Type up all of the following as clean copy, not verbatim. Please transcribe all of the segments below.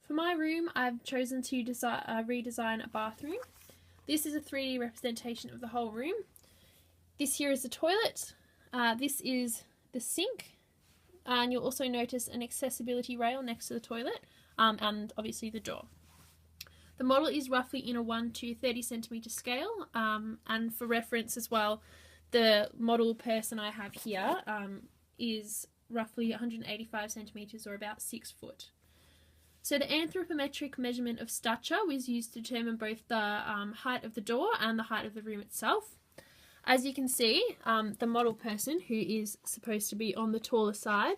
For my room, I've chosen to redesign a bathroom. This is a 3D representation of the whole room. This here is the toilet. This is the sink. And you'll also notice an accessibility rail next to the toilet, and obviously the door. The model is roughly in a 1 to 30 centimetre scale, and for reference as well, the model person I have here is roughly 185 centimetres or about 6 foot. So the anthropometric measurement of stature was used to determine both the height of the door and the height of the room itself. As you can see, the model person, who is supposed to be on the taller side,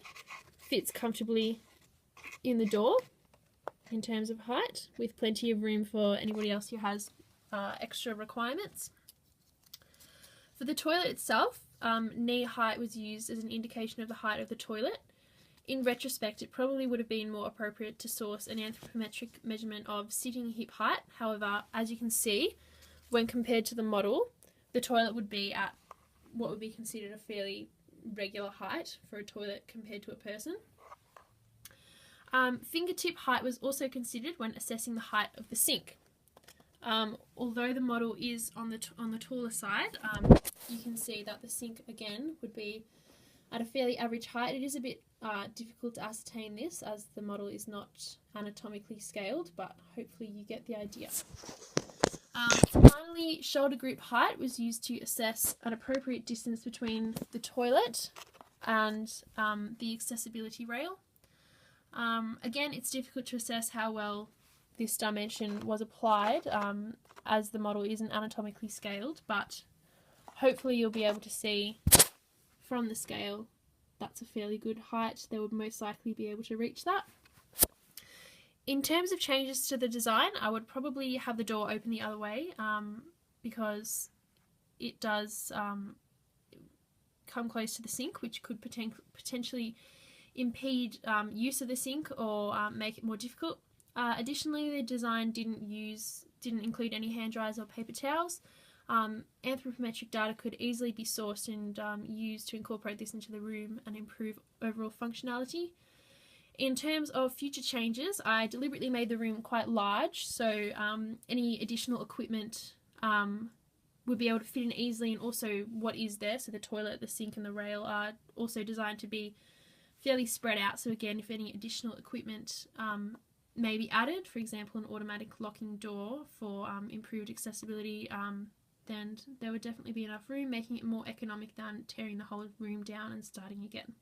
fits comfortably in the door in terms of height, with plenty of room for anybody else who has extra requirements. For the toilet itself, knee height was used as an indication of the height of the toilet. In retrospect, it probably would have been more appropriate to source an anthropometric measurement of sitting hip height. However, as you can see, when compared to the model, the toilet would be at what would be considered a fairly regular height for a toilet compared to a person. Fingertip height was also considered when assessing the height of the sink. Although the model is on the taller side, you can see that the sink again would be at a fairly average height. It is a bit difficult to ascertain this as the model is not anatomically scaled, but hopefully you get the idea. Finally, shoulder group height was used to assess an appropriate distance between the toilet and the accessibility rail. Again, it's difficult to assess how well this dimension was applied as the model isn't anatomically scaled, but hopefully you'll be able to see from the scale that's a fairly good height. They would most likely be able to reach that. In terms of changes to the design, I would probably have the door open the other way because it does come close to the sink, which could potentially impede use of the sink or make it more difficult. Additionally, the design didn't include any hand dryers or paper towels. Anthropometric data could easily be sourced and used to incorporate this into the room and improve overall functionality. In terms of future changes, I deliberately made the room quite large, so any additional equipment would be able to fit in easily, and also what is there, so the toilet, the sink and the rail are also designed to be fairly spread out. So again, if any additional equipment may be added, for example an automatic locking door for improved accessibility, then there would definitely be enough room, making it more economic than tearing the whole room down and starting again.